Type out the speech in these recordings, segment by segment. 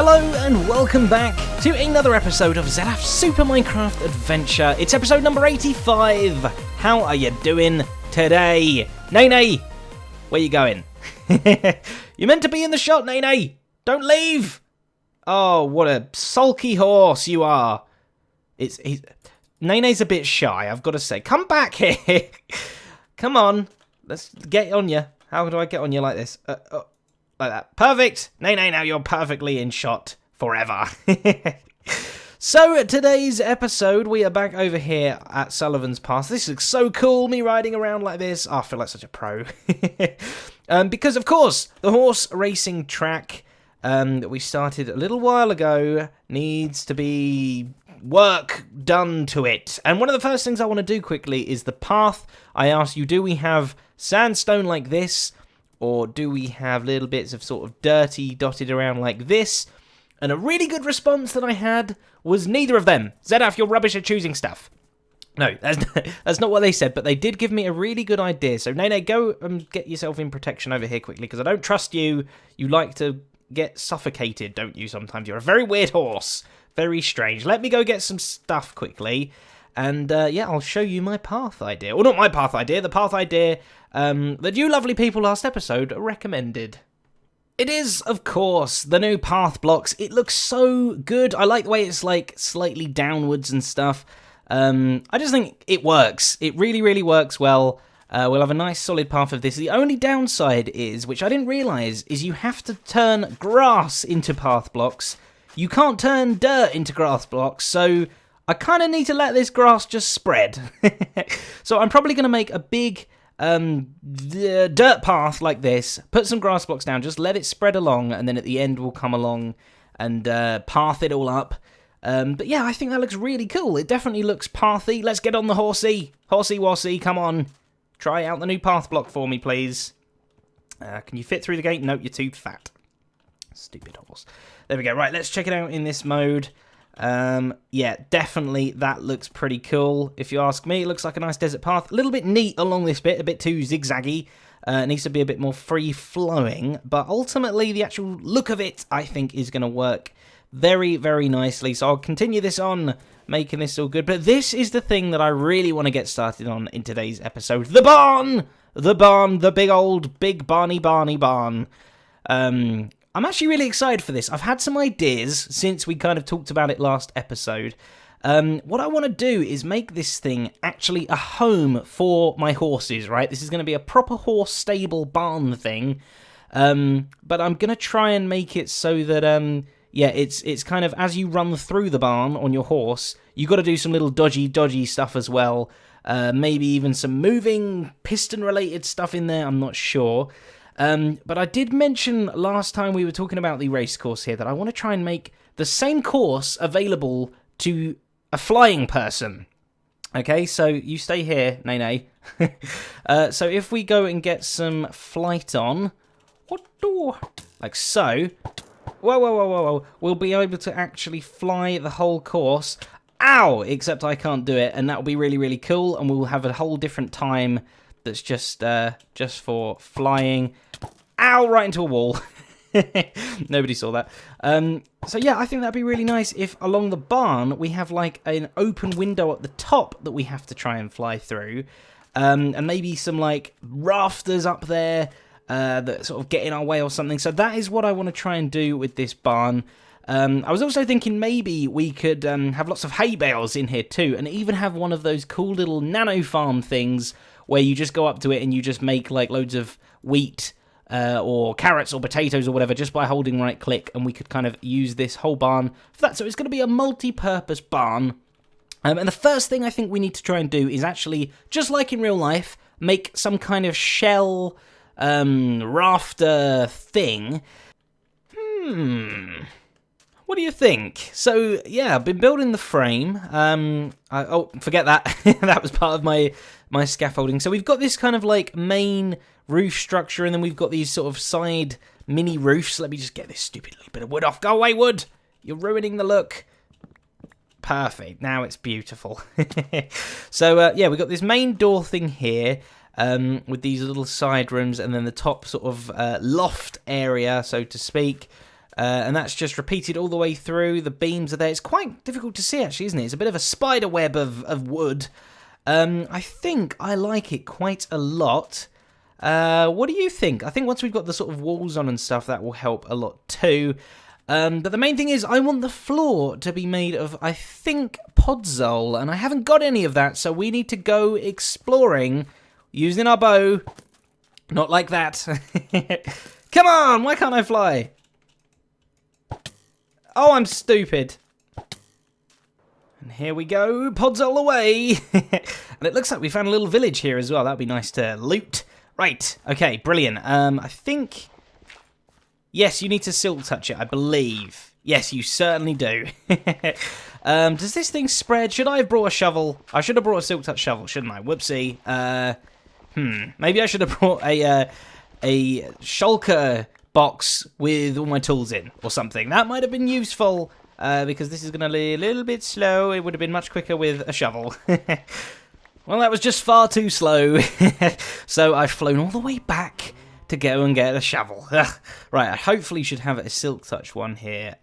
Hello and welcome back to another episode of Zedaph's Super Minecraft Adventure. It's episode number 85. How are you doing today? Nene, where you going? You're meant to be in the shot, Nene. Don't leave. Oh, what a sulky horse you are. Nene's a bit shy, I've got to say. Come back here. Come on. Let's get on you. How do I get on you like this? Like that. Perfect. Nene, now you're perfectly in shot forever. So, today's episode, we are back over here at Sullivan's Pass. This looks so cool, me riding around like this. Oh, I feel like such a pro. Because, of course, the horse racing track that we started a little while ago needs to be work done to it. And one of the first things I want to do quickly is the path. I asked you, do we have sandstone like this? Or do we have little bits of sort of dirty dotted around like this? And a really good response that I had was neither of them. Zedaph, you're rubbish at choosing stuff. No, that's not what they said, but they did give me a really good idea. So, Nene, go and get yourself in protection over here quickly, because I don't trust you. You like to get suffocated, don't you, sometimes? You're a very weird horse. Very strange. Let me go get some stuff quickly. And, yeah, I'll show you my path idea. Well, not my path idea, the path idea that you lovely people last episode recommended. It is, of course, the new path blocks. It looks so good. I like the way it's, like, slightly downwards and stuff. I just think it works. It really, really works well. We'll have a nice solid path of this. The only downside is, which I didn't realise, is you have to turn grass into path blocks. You can't turn dirt into grass blocks, so I kind of need to let this grass just spread. So I'm probably going to make a big dirt path like this, put some grass blocks down, just let it spread along, and then at the end we'll come along and path it all up. But yeah, I think that looks really cool. It definitely looks pathy. Let's get on the horsey. Horsey-worsey, come on. Try out the new path block for me, please. Can you fit through the gate? Nope, you're too fat. Stupid horse. There we go. Right, let's check it out in this mode. Yeah, definitely that looks pretty cool. If you ask me, it looks like a nice desert path. A little bit neat along this bit, a bit too zigzaggy. It needs to be a bit more free-flowing. But ultimately, the actual look of it, I think, is going to work very, very nicely. So I'll continue this on, making this all good. But this is the thing that I really want to get started on in today's episode. The barn! The barn, the big Barny barn. I'm actually really excited for this. I've had some ideas since we kind of talked about it last episode. What I want to do is make this thing actually a home for my horses, right? This is going to be a proper horse stable barn thing. But I'm going to try and make it so that, yeah, it's kind of as you run through the barn on your horse, you got to do some little dodgy stuff as well. Maybe even some moving piston-related stuff in there, I'm not sure. But I did mention last time we were talking about the race course here that I want to try and make the same course available to a flying person. Okay, so you stay here, Nene. So if we go and get some flight on, like so, whoa, we'll be able to actually fly the whole course. Ow! Except I can't do it, and that'll be really, really cool, and we'll have a whole different time that's just for flying. Ow, right into a wall. Nobody saw that. So yeah, I think that'd be really nice if along the barn we have like an open window at the top that we have to try and fly through. And maybe some like rafters up there that sort of get in our way or something. So that is what I want to try and do with this barn. I was also thinking maybe we could have lots of hay bales in here too, and even have one of those cool little nano farm things where you just go up to it and you just make like loads of wheat or carrots or potatoes or whatever just by holding right click, and we could kind of use this whole barn for that. So it's going to be a multi-purpose barn. And the first thing I think we need to try and do is actually, just like in real life, make some kind of shell rafter thing. What do you think? So, yeah, I've been building the frame. Oh, forget that. That was part of my scaffolding. So we've got this kind of like main roof structure, and then we've got these sort of side mini roofs. Let me just get this stupid little bit of wood off. Go away, wood! You're ruining the look. Perfect. Now it's beautiful. So, yeah, we've got this main door thing here. With these little side rooms, and then the top sort of loft area, so to speak. And that's just repeated all the way through. The beams are there. It's quite difficult to see, actually, isn't it? It's a bit of a spider web of wood. I think I like it quite a lot. What do you think? I think once we've got the sort of walls on and stuff, that will help a lot too. But the main thing is, I want the floor to be made of, I think, podzol. And I haven't got any of that, so we need to go exploring using our bow. Not like that. Come on, why can't I fly? Oh, I'm stupid. And here we go, podzol away. And it looks like we found a little village here as well. That'd be nice to loot. Right, okay, brilliant. I think... Yes, you need to silk touch it, I believe. Yes, you certainly do. Does this thing spread? Should I have brought a shovel? I should have brought a silk touch shovel, shouldn't I? Whoopsie. Maybe I should have brought a shulker box with all my tools in or something. That might have been useful because this is going to be a little bit slow. It would have been much quicker with a shovel. Well, that was just far too slow. So I've flown all the way back to go and get a shovel. Right, I hopefully should have a silk touch one here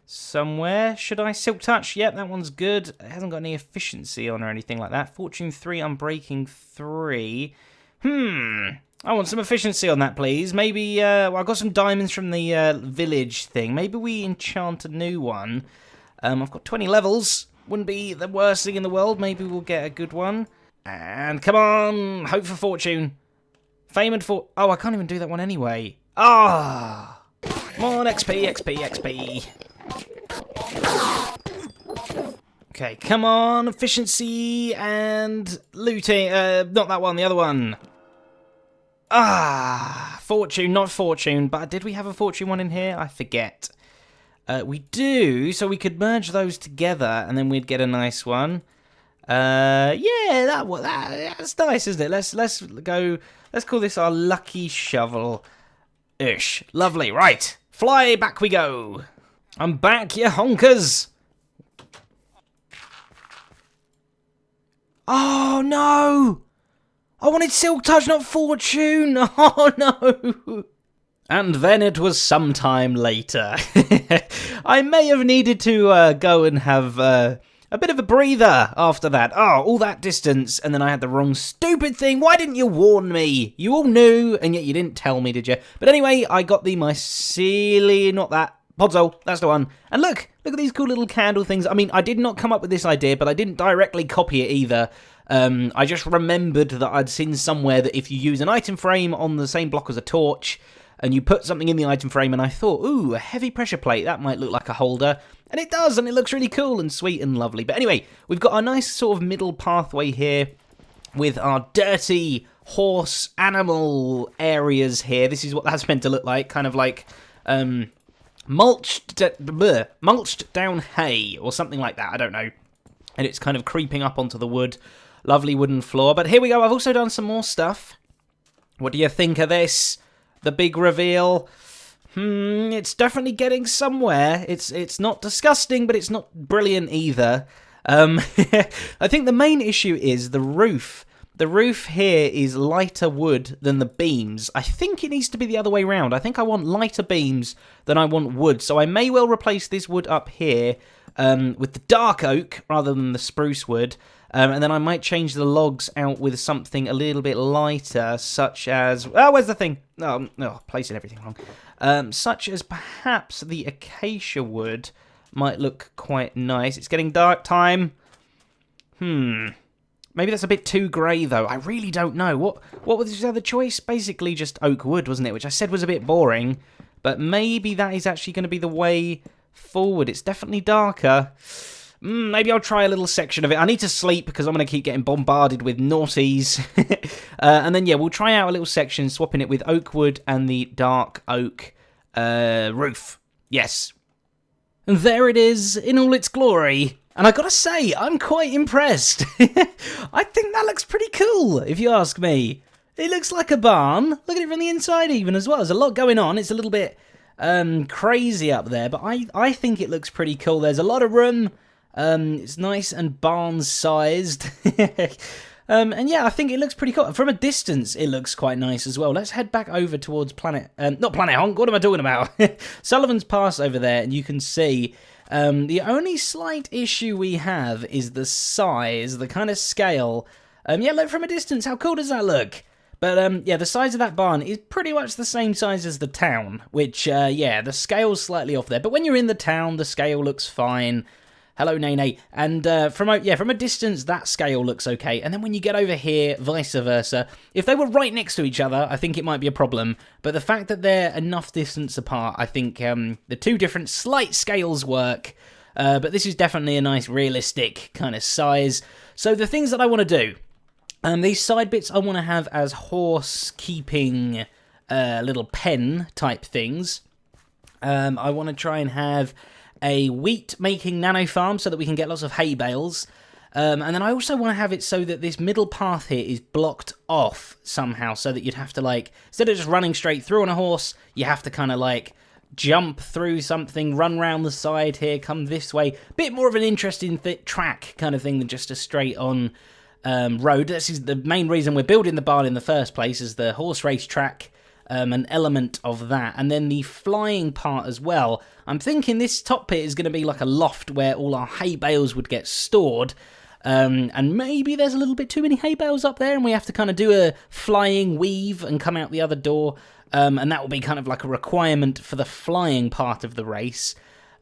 somewhere. Should I silk touch? Yep, that one's good. It hasn't got any efficiency on or anything like that. Fortune 3, Unbreaking 3. I want some efficiency on that, please. Maybe, well, I got some diamonds from the village thing. Maybe we enchant a new one. I've got 20 levels. Wouldn't be the worst thing in the world. Maybe we'll get a good one. And come on, hope for fortune. Fame and for... Oh, I can't even do that one anyway. Ah! Come on, XP, XP, XP. Okay, come on, efficiency and looting. Not that one, the other one. Ah, fortune, not fortune. But did we have a fortune one in here? I forget. We do, so we could merge those together, and then we'd get a nice one. Yeah, that's nice, isn't it? Let's go. Let's call this our lucky shovel. Ish, lovely. Right, fly back we go. I'm back, you honkers. Oh no! I wanted silk touch, not fortune. Oh no! And then it was some time later. I may have needed to go and have a bit of a breather after that. Oh, all that distance, and then I had the wrong stupid thing. Why didn't you warn me? You all knew, and yet you didn't tell me, did you? But anyway, I got the mycelium, not that. Podzol, that's the one. And look at these cool little candle things. I mean, I did not come up with this idea, but I didn't directly copy it either. I just remembered that I'd seen somewhere that if you use an item frame on the same block as a torch, and you put something in the item frame, and I thought, ooh, a heavy pressure plate, that might look like a holder. And it does, and it looks really cool and sweet and lovely. But anyway, we've got a nice sort of middle pathway here with our dirty horse animal areas here. This is what that's meant to look like, kind of like mulched down hay or something like that, I don't know. And it's kind of creeping up onto the wood. Lovely wooden floor. But here we go, I've also done some more stuff. What do you think of this? The big reveal. It's definitely getting somewhere. It's not disgusting, but it's not brilliant either. I think the main issue is the roof. The roof here is lighter wood than the beams. I think it needs to be the other way around. I think I want lighter beams than I want wood. So I may well replace this wood up here with the dark oak rather than the spruce wood. And then I might change the logs out with something a little bit lighter, such as... Oh, where's the thing? Oh, placing everything wrong. Such as perhaps the acacia wood might look quite nice. It's getting dark time. Maybe that's a bit too grey, though. I really don't know. What was the other choice? Basically just oak wood, wasn't it? Which I said was a bit boring. But maybe that is actually going to be the way forward. It's definitely darker. Maybe I'll try a little section of it. I need to sleep because I'm going to keep getting bombarded with naughties. And then, yeah, we'll try out a little section, swapping it with oak wood and the dark oak roof. Yes. And there it is in all its glory. And I gotta say, I'm quite impressed. I think that looks pretty cool, if you ask me. It looks like a barn. Look at it from the inside even as well. There's a lot going on. It's a little bit crazy up there, but I think it looks pretty cool. There's a lot of room. It's nice and barn-sized. And yeah, I think it looks pretty cool. From a distance, it looks quite nice as well. Let's head back over towards not Planet Honk, what am I talking about? Sullivan's Pass over there, and you can see the only slight issue we have is the size, the kind of scale. Yeah, look from a distance, how cool does that look? But yeah, the size of that barn is pretty much the same size as the town, which, yeah, the scale's slightly off there. But when you're in the town, the scale looks fine. Hello, Nene. And from a distance, that scale looks okay. And then when you get over here, vice versa. If they were right next to each other, I think it might be a problem. But the fact that they're enough distance apart, I think the two different slight scales work. But this is definitely a nice, realistic kind of size. So the things that I want to do, these side bits I want to have as horse-keeping little pen type things. I want to try and have a wheat-making nano farm so that we can get lots of hay bales. And then I also want to have it so that this middle path here is blocked off somehow, so that you'd have to, like, instead of just running straight through on a horse, you have to kind of, like, jump through something, run round the side here, come this way. Bit more of an interesting track kind of thing than just a straight-on road. This is the main reason we're building the barn in the first place, is the horse race track. An element of that, and then the flying part as well. I'm thinking this top pit is going to be like a loft where all our hay bales would get stored, and maybe there's a little bit too many hay bales up there and we have to kind of do a flying weave and come out the other door, and that will be kind of like a requirement for the flying part of the race.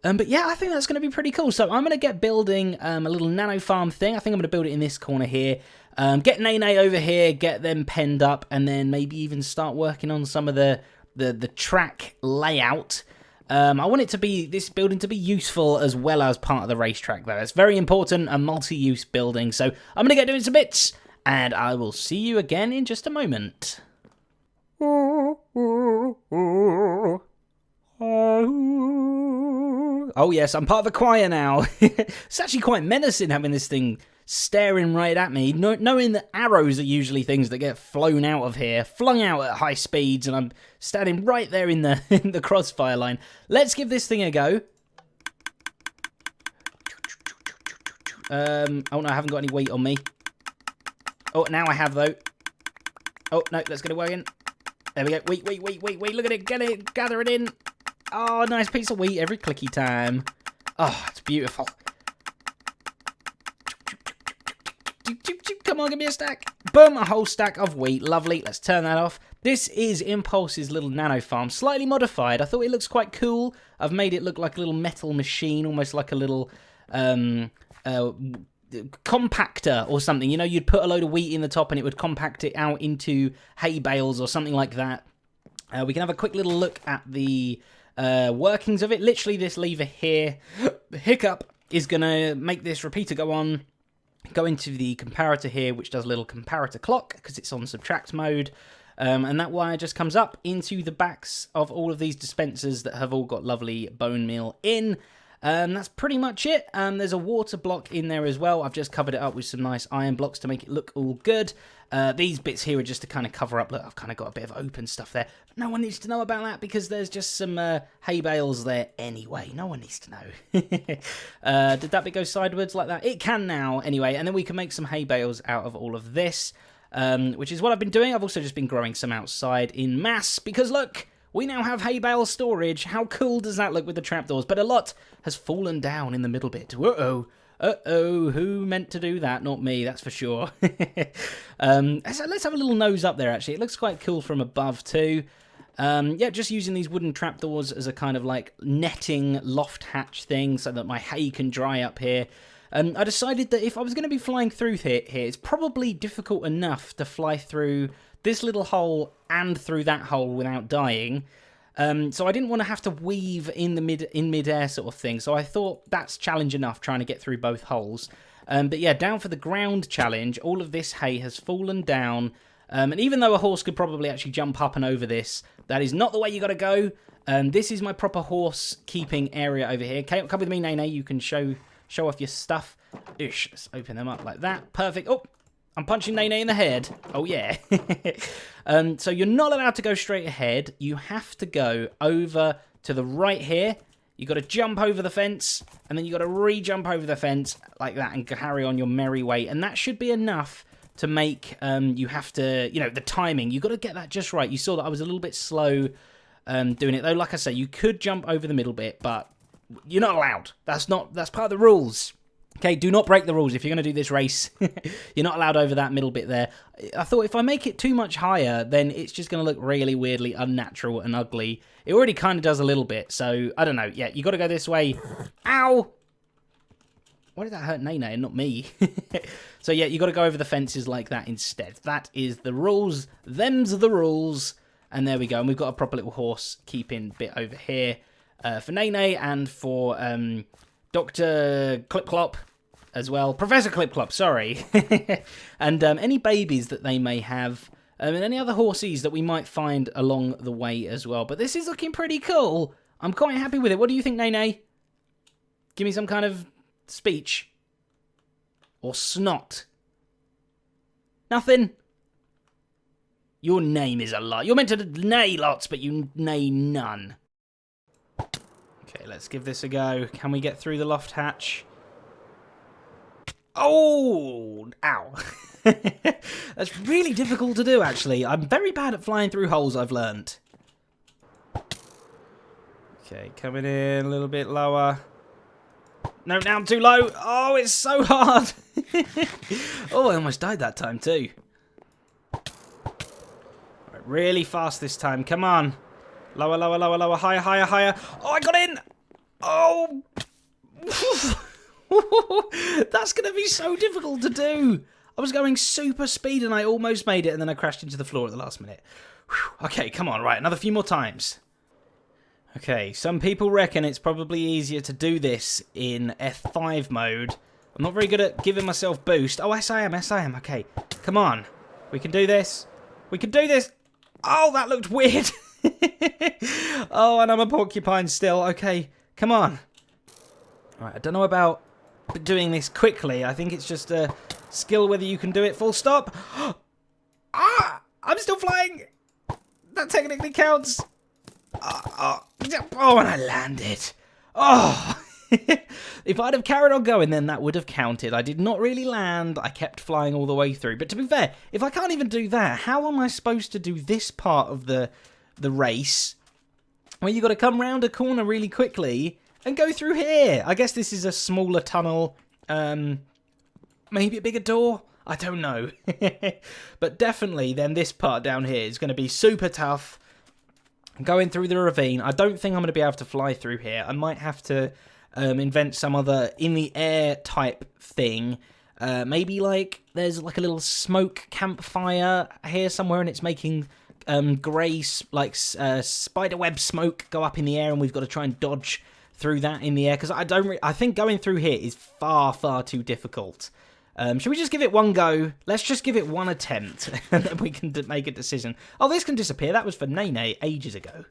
But yeah, I think that's going to be pretty cool. So I'm going to get building a little nano farm thing. I think I'm going to build it in this corner here. Get Nene over here, get them penned up, and then maybe even start working on some of the track layout. I want it to be, this building to be useful as well as part of the racetrack, though. It's very important, a multi-use building. So I'm going to get doing some bits, and I will see you again in just a moment. Oh yes, I'm part of the choir now. It's actually quite menacing having this thing staring right at me, knowing that arrows are usually things that get flown out of here, flung out at high speeds, and I'm standing right there in the in the crossfire line. Let's give this thing a go. Oh no, I haven't got any weight on me. Oh, now I have though. Oh no, let's get it working. There we go. Wait, look at it, get it, gather it in. Oh, nice piece of wheat every clicky time. Oh, it's beautiful. Come on, give me a stack. Boom, a whole stack of wheat. Lovely. Let's turn that off. This is Impulse's little nano farm, slightly modified. I thought it looks quite cool. I've made it look like a little metal machine, almost like a little compactor or something. You know, you'd put a load of wheat in the top and it would compact it out into hay bales or something like that. We can have a quick little look at the workings of it. Literally this lever here, the hiccup, is going to make this repeater go on, go into the comparator here, which does a little comparator clock because it's on subtract mode. And that wire just comes up into the backs of all of these dispensers that have all got lovely bone meal in. That's pretty much it. There's a water block in there as well. I've just covered it up with some nice iron blocks to make it look all good. These bits here are just to kind of cover up. Look, I've kind of got a bit of open stuff there. But no one needs to know about that because there's just some hay bales there anyway. No one needs to know. Did that bit go sideways like that? It can now anyway. And then we can make some hay bales out of all of this, which is what I've been doing. I've also just been growing some outside in mass because look, we now have hay bale storage. How cool does that look with the trapdoors? But a lot has fallen down in the middle bit. Uh-oh. Uh-oh, who meant to do that? Not me, that's for sure. So let's have a little nose up there, actually. It looks quite cool from above, too. Yeah, just using these wooden trapdoors as a kind of, like, netting loft hatch thing so that my hay can dry up here. I decided that if I was going to be flying through here, it's probably difficult enough to fly through this little hole and through that hole without dying. So I didn't want to have to weave in mid-air sort of thing. So I thought that's challenge enough trying to get through both holes. But yeah, down for the ground challenge, all of this hay has fallen down. And even though a horse could probably actually jump up and over this, that is not the way you got to go. This is my proper horse keeping area over here. Come with me, Nene. You can show off your stuff. Ish. Let's open them up like that. Perfect. Oh, I'm punching Nene in the head. Oh, yeah. So you're not allowed to go straight ahead. You have to go over to the right here. You've got to jump over the fence, and then you've got to re-jump over the fence like that and carry on your merry way. And that should be enough to make, you have to, you know, the timing. You got to get that just right. You saw that I was a little bit slow doing it, though. Like I say, you could jump over the middle bit, but you're not allowed. That's part of the rules. Okay, do not break the rules. If you're going to do this race, you're not allowed over that middle bit there. I thought if I make it too much higher, then it's just going to look really weirdly unnatural and ugly. It already kind of does a little bit, so I don't know. Yeah, you got to go this way. Ow! Why did that hurt Nene and not me? So yeah, you got to go over the fences like that instead. That is the rules. Them's the rules. And there we go. And we've got a proper little horse keeping bit over here for Nene and for Dr. Clip-Clop as well. Professor Clip-Clop, sorry. And any babies that they may have. And any other horsies that we might find along the way as well. But this is looking pretty cool. I'm quite happy with it. What do you think, Nene? Give me some kind of speech. Or snot. Nothing. Your name is a lot. You're meant to neigh lots, but you neigh none. Okay, let's give this a go. Can we get through the loft hatch? Oh! Ow. That's really difficult to do, actually. I'm very bad at flying through holes, I've learnt. Okay, coming in a little bit lower. No, now I'm too low. Oh, it's so hard. Oh, I almost died that time, too. Right, really fast this time. Come on. Lower, lower, lower, lower. Higher, higher, higher. Oh, I got in. Oh. That's going to be so difficult to do. I was going super speed and I almost made it, and then I crashed into the floor at the last minute. Whew. Okay, come on. Right, another few more times. Okay, some people reckon it's probably easier to do this in F5 mode. I'm not very good at giving myself boost. Oh, yes I am, yes I am. Okay, come on. We can do this. We can do this. Oh, that looked weird. Oh, and I'm a porcupine still. Okay, come on. All right, I don't know about doing this quickly. I think it's just a skill whether you can do it full stop. Ah, I'm still flying. That technically counts. Oh, and I landed. Oh, if I'd have carried on going, then that would have counted. I did not really land. I kept flying all the way through. But to be fair, if I can't even do that, how am I supposed to do this part of the race where you got to come round a corner really quickly and go through here? I guess this is a smaller tunnel. Maybe a bigger door. I don't know. But definitely, then this part down here is going to be super tough. Going through the ravine. I don't think I'm going to be able to fly through here. I might have to invent some other in-the-air type thing. Maybe like there's like a little smoke campfire here somewhere, and it's making grey spiderweb smoke go up in the air, and we've got to try and dodge through that in the air. Because I think going through here is far, far too difficult. Should we just give it one go? Let's just give it one attempt, and then we can make a decision. Oh, this can disappear. That was for Nene ages ago.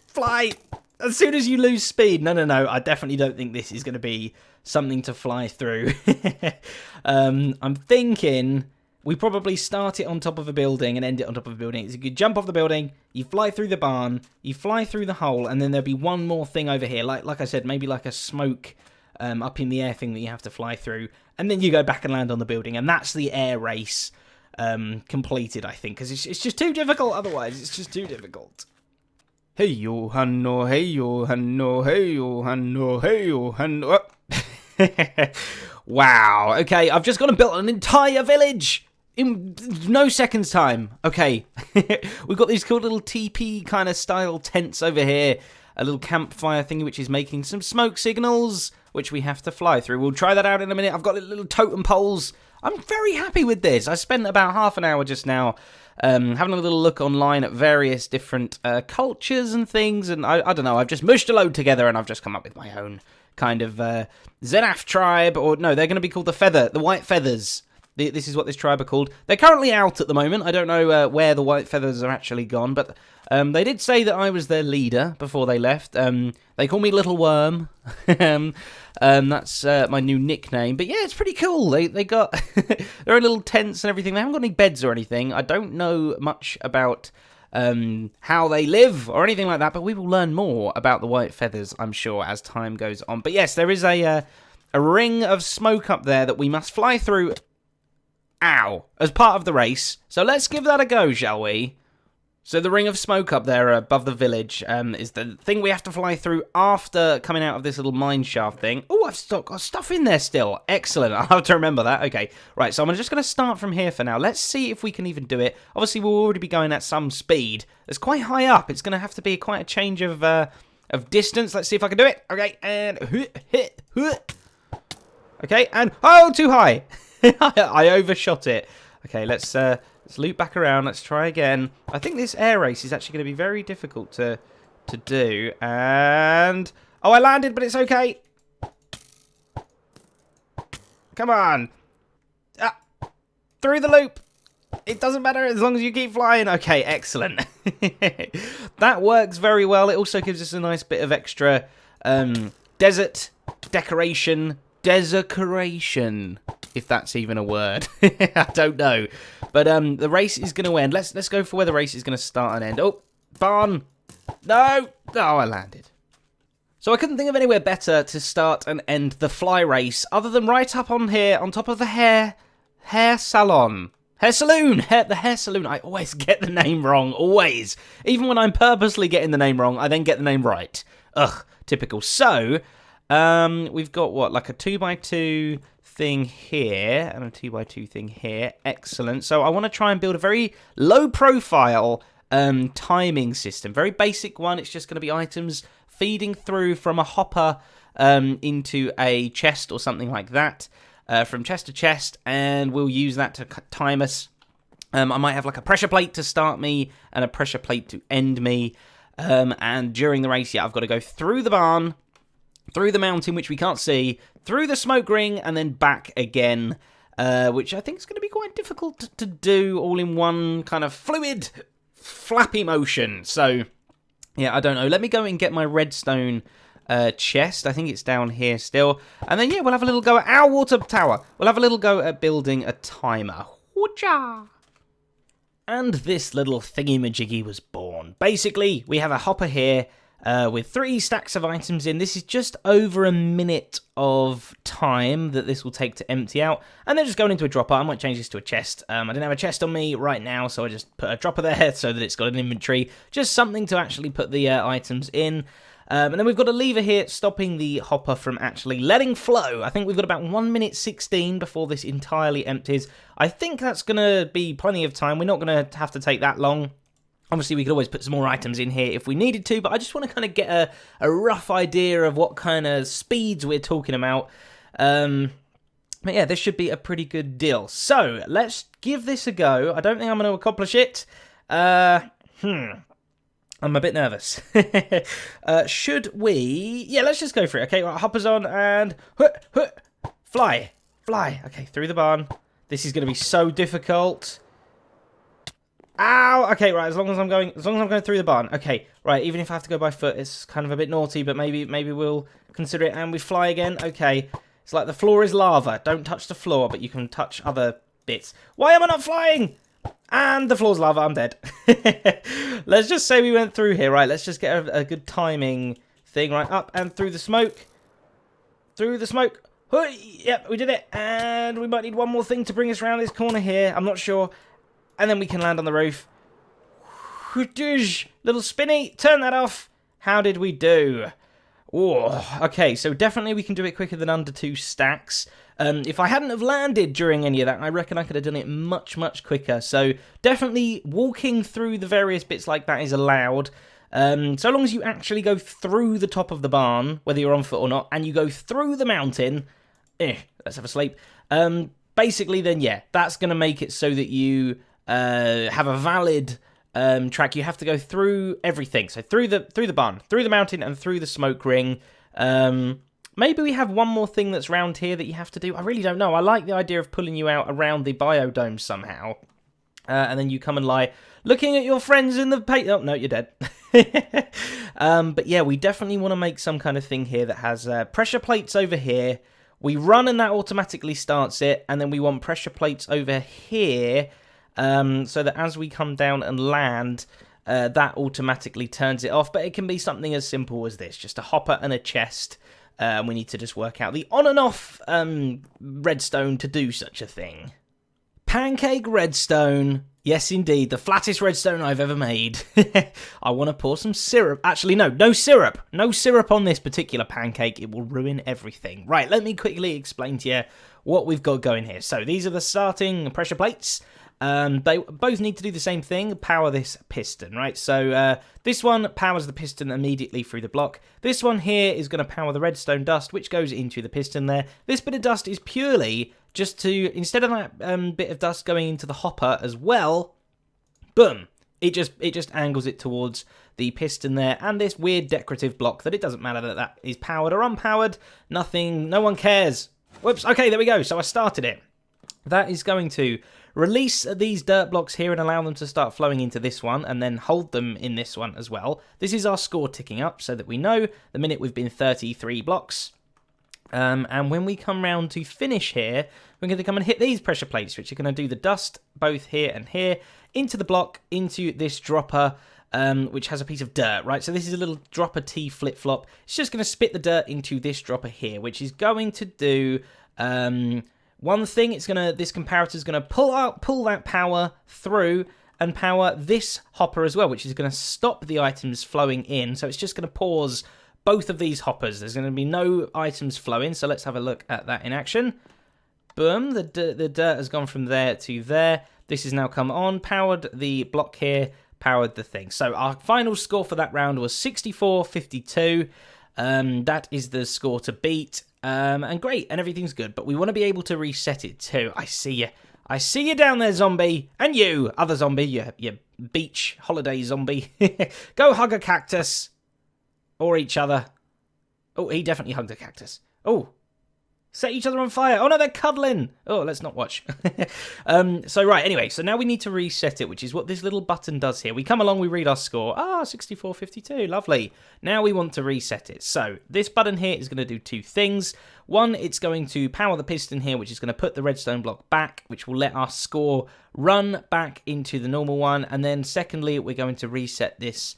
Fly! As soon as you lose speed. No. I definitely don't think this is going to be something to fly through. I'm thinking we probably start it on top of a building and end it on top of a building. So you jump off the building, you fly through the barn, you fly through the hole, and then there'll be one more thing over here. Like I said, maybe like a smoke up in the air thing that you have to fly through. And then you go back and land on the building. And that's the air race completed, I think. Because it's just too difficult otherwise. It's just too difficult. Hey yo hanno, hey yo hanno, hey yo hanno, hey yo hanno. Wow. Okay, I've just gone and built an entire village. In no seconds time. Okay. We've got these cool little teepee kind of style tents over here. A little campfire thingy which is making some smoke signals, which we have to fly through. We'll try that out in a minute. I've got little totem poles. I'm very happy with this. I spent about half an hour just now having a little look online at various different cultures and things. And I don't know. I've just mushed a load together and I've just come up with my own kind of Zedaph tribe. Or no, they're going to be called the White Feathers. This is what this tribe are called. They're currently out at the moment. I don't know where the White Feathers are actually gone, but they did say that I was their leader before they left. They call me Little Worm. That's my new nickname. But yeah, it's pretty cool. They got their own little tents and everything. They haven't got any beds or anything. I don't know much about how they live or anything like that, but we will learn more about the White Feathers, I'm sure, as time goes on. But yes, there is a a ring of smoke up there that we must fly through, ow, as part of the race. So let's give that a go, shall we? So the ring of smoke up there above the village is the thing we have to fly through after coming out of this little mine shaft thing. Oh, I've still got stuff in there still. Excellent. I'll have to remember that. Okay, right, so I'm just going to start from here for now. Let's see if we can even do it. Obviously, we'll already be going at some speed. It's quite high up. It's going to have to be quite a change of distance. Let's see if I can do it. Okay, and... Okay, and... Oh, too high. I overshot it. Okay, let's loop back around. Let's try again. I think this air race is actually going to be very difficult to do. And... Oh, I landed, but it's okay. Come on. Through the loop. It doesn't matter as long as you keep flying. Okay, excellent. That works very well. It also gives us a nice bit of extra desert decoration. Desecration, if that's even a word. I don't know. But the race is going to end. Let's go for where the race is going to start and end. Oh, barn. No. Oh, I landed. So I couldn't think of anywhere better to start and end the fly race other than right up on here, on top of the hair salon. Hair saloon. The hair saloon. I always get the name wrong. Always. Even when I'm purposely getting the name wrong, I then get the name right. Ugh, typical. So... we've got what, like a 2x2 thing here and a 2x2 thing here. Excellent. So I want to try and build a very low profile timing system. Very basic one. It's just going to be items feeding through from a hopper into a chest or something like that. From chest to chest, and we'll use that to time us. I might have like a pressure plate to start me and a pressure plate to end me. And during the race, yeah, I've got to go through the barn, through the mountain, which we can't see, through the smoke ring, and then back again, which I think is going to be quite difficult to do all in one kind of fluid, flappy motion. So, yeah, I don't know. Let me go and get my redstone chest. I think it's down here still. And then, yeah, we'll have a little go at our water tower. We'll have a little go at building a timer. Woocha! And this little thingy-majiggy was born. Basically, we have a hopper here, with 3 stacks of items in. This is just over a minute of time that this will take to empty out. And then just going into a dropper. I might change this to a chest. I didn't have a chest on me right now, so I just put a dropper there so that it's got an inventory. Just something to actually put the items in. And then we've got a lever here stopping the hopper from actually letting flow. I think we've got about 1 minute 16 before this entirely empties. I think that's going to be plenty of time. We're not going to have to take that long. Obviously, we could always put some more items in here if we needed to, but I just want to kind of get a rough idea of what kind of speeds we're talking about. But yeah, this should be a pretty good deal. So, let's give this a go. I don't think I'm going to accomplish it. I'm a bit nervous. Should we... Yeah, let's just go for it. Okay, right, hoppers on and... Fly. Fly. Okay, through the barn. This is going to be so difficult. Ow! Okay, right, as long as I'm going through the barn. Okay, right, even if I have to go by foot, it's kind of a bit naughty, but maybe we'll consider it. And we fly again. Okay. It's like the floor is lava. Don't touch the floor, but you can touch other bits. Why am I not flying? And the floor's lava. I'm dead. Let's just say we went through here, right? Let's just get a good timing thing, right? Up and through the smoke. Through the smoke. Yep, we did it. And we might need one more thing to bring us around this corner here. I'm not sure. And then we can land on the roof. Little spinny. Turn that off. How did we do? Oh, okay, so definitely we can do it quicker than under 2 stacks. If I hadn't have landed during any of that, I reckon I could have done it much, much quicker. So definitely walking through the various bits like that is allowed. So long as you actually go through the top of the barn, whether you're on foot or not, and you go through the mountain. Let's have a sleep. Basically, then, yeah, that's going to make it so that you have a valid track. You have to go through everything. So through the barn, through the mountain, and through the smoke ring. Maybe we have one more thing that's round here that you have to do. I really don't know. I like the idea of pulling you out around the biodome somehow. And then you come and lie looking at your friends in the... Oh, no, you're dead. But yeah, we definitely want to make some kind of thing here that has pressure plates over here. We run and that automatically starts it. And then we want pressure plates over here. So that as we come down and land, that automatically turns it off. But it can be something as simple as this. Just a hopper and a chest. We need to just work out the on and off redstone to do such a thing. Pancake redstone. Yes, indeed, the flattest redstone I've ever made. I want to pour some syrup. Actually, no syrup. No syrup on this particular pancake. It will ruin everything. Right, let me quickly explain to you what we've got going here. So these are the starting pressure plates. They both need to do the same thing, power this piston, right? So this one powers the piston immediately through the block. This one here is going to power the redstone dust, which goes into the piston there. This bit of dust is purely just to, instead of that bit of dust going into the hopper as well, boom, it just angles it towards the piston there, and this weird decorative block that it doesn't matter that is powered or unpowered, nothing, no one cares. Whoops, okay, there we go, so I started it. That is going to release these dirt blocks here and allow them to start flowing into this one, and then hold them in this one as well. This is our score ticking up so that we know the minute we've been 33 blocks. And when we come round to finish here, we're going to come and hit these pressure plates, which are going to do the dust both here and here into the block, into this dropper, which has a piece of dirt, right? So this is a little dropper T flip-flop. It's just going to spit the dirt into this dropper here, which is going to do one thing. It's going to, this comparator is going to pull that power through and power this hopper as well, which is going to stop the items flowing in. So it's just going to pause both of these hoppers. There's going to be no items flowing. So let's have a look at that in action. Boom, the dirt has gone from there to there. This has now come on, powered the block here, powered the thing. So our final score for that round was 64-52. That is the score to beat. And great, and everything's good. But we want to be able to reset it too. I see you. I see you down there, zombie. And you, other zombie, you beach holiday zombie. Go hug a cactus. Or each other. Oh, he definitely hugged a cactus. Oh, set each other on fire. Oh no, they're cuddling. Oh, let's not watch. So right, anyway, so now we need to reset it, which is what this little button does here. We come along, we read our score. 64-52, lovely. Now we want to reset it. So this button here is going to do two things. One, it's going to power the piston here, which is going to put the redstone block back, which will let our score run back into the normal one. And then secondly, we're going to reset this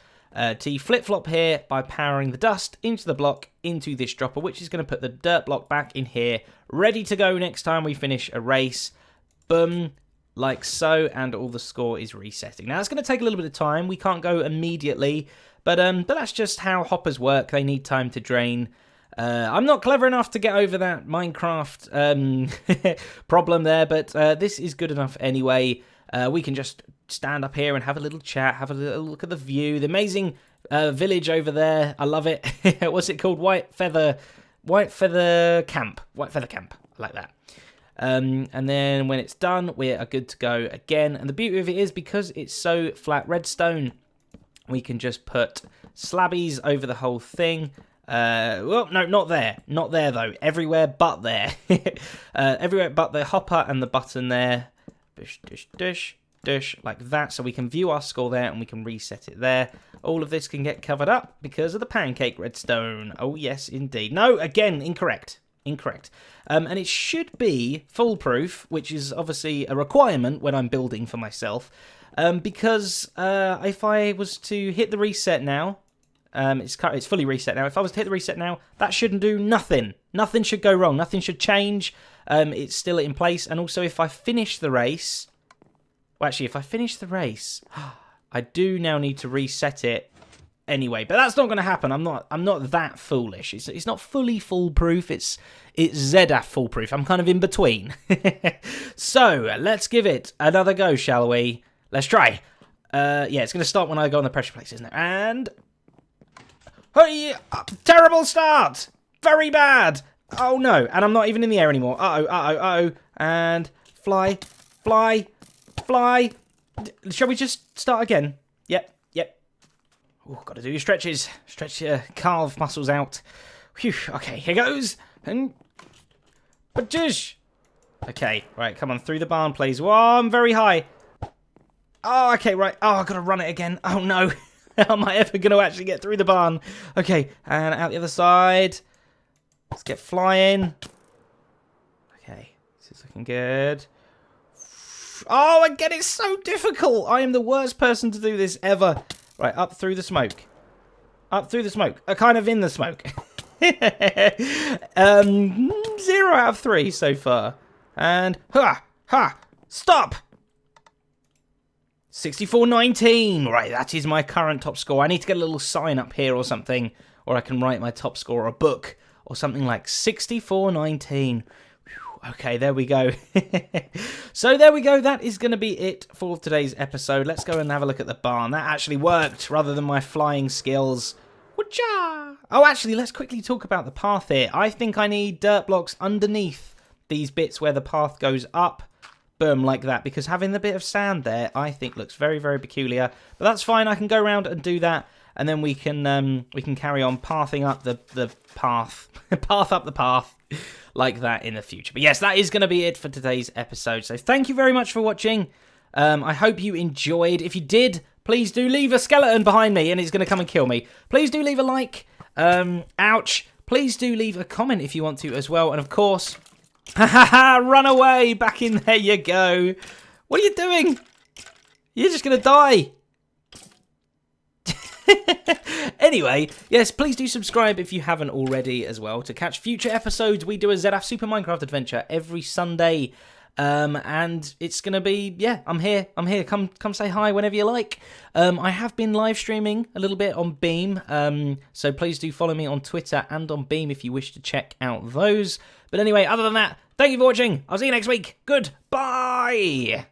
T flip-flop here by powering the dust into the block, into this dropper, which is going to put the dirt block back in here, ready to go next time we finish a race. Boom, like so, and all the score is resetting. Now, it's going to take a little bit of time. We can't go immediately, but that's just how hoppers work. They need time to drain. I'm not clever enough to get over that Minecraft problem there, but this is good enough anyway. We can just stand up here and have a little chat, have a little look at the view. The amazing village over there. I love it. What's it called? White Feather Camp. White Feather Camp. I like that. And then when it's done, we are good to go again. And the beauty of it is, because it's so flat redstone, we can just put slabbies over the whole thing. Well, no, not there. Not there, though. Everywhere but there. Everywhere but the hopper and the button there. Dish, dish, dish, dish, like that. So we can view our score there and we can reset it there. All of this can get covered up because of the pancake redstone. Oh, yes, indeed. No, again, incorrect. Incorrect. And it should be foolproof, which is obviously a requirement when I'm building for myself. Because if I was to hit the reset now, it's fully reset now. If I was to hit the reset now, that shouldn't do nothing. Nothing should go wrong. Nothing should change. It's still in place. And also, if I finish the race... Well, actually, if I finish the race, I do now need to reset it anyway. But that's not going to happen. I'm not that foolish. It's not fully foolproof. It's Zedaph foolproof. I'm kind of in between. So, let's give it another go, shall we? Let's try. Yeah, it's going to start when I go on the pressure plates, isn't it? And... Hey, terrible start! Very bad! Oh no, and I'm not even in the air anymore. Uh-oh, uh-oh, uh-oh. And fly, fly, fly. Shall we just start again? Yep, yep. Oh, got to do your stretches. Stretch your calf muscles out. Phew, okay, here goes. And... Okay, right, come on, through the barn, please. Whoa, I'm very high. Oh, okay, right. Oh, I've got to run it again. Oh no. How am I ever going to actually get through the barn? Okay, and out the other side. Let's get flying. Okay, this is looking good. Oh, again, it's so difficult. I am the worst person to do this ever. Right, up through the smoke. Up through the smoke. Kind of in the smoke. 0 out of 3 so far. And, stop! 64.19. Right, that is my current top score. I need to get a little sign up here or something, or I can write my top score or a book or something like 64.19. Okay, there we go. So there we go. That is going to be it for today's episode. Let's go and have a look at the barn. That actually worked rather than my flying skills. Whatcha? Oh, actually, let's quickly talk about the path here. I think I need dirt blocks underneath these bits where the path goes up. Boom, like that. Because having the bit of sand there, I think looks very, very peculiar. But that's fine. I can go around and do that. And then we can carry on pathing up the path. Path up the path. Like that in the future. But yes, that is going to be it for today's episode. So thank you very much for watching. I hope you enjoyed. If you did, please do leave a skeleton behind me and it's going to come and kill me. Please do leave a like. Ouch. Please do leave a comment if you want to as well. And of course, run away. Back in there you go. What are you doing? You're just going to die. Anyway, yes, please do subscribe if you haven't already as well to catch future episodes. We do a Zedaph Super Minecraft adventure every Sunday. And it's going to be, yeah, I'm here. Come say hi whenever you like. I have been live streaming a little bit on Beam. So please do follow me on Twitter and on Beam if you wish to check out those. But anyway, other than that, thank you for watching. I'll see you next week. Goodbye.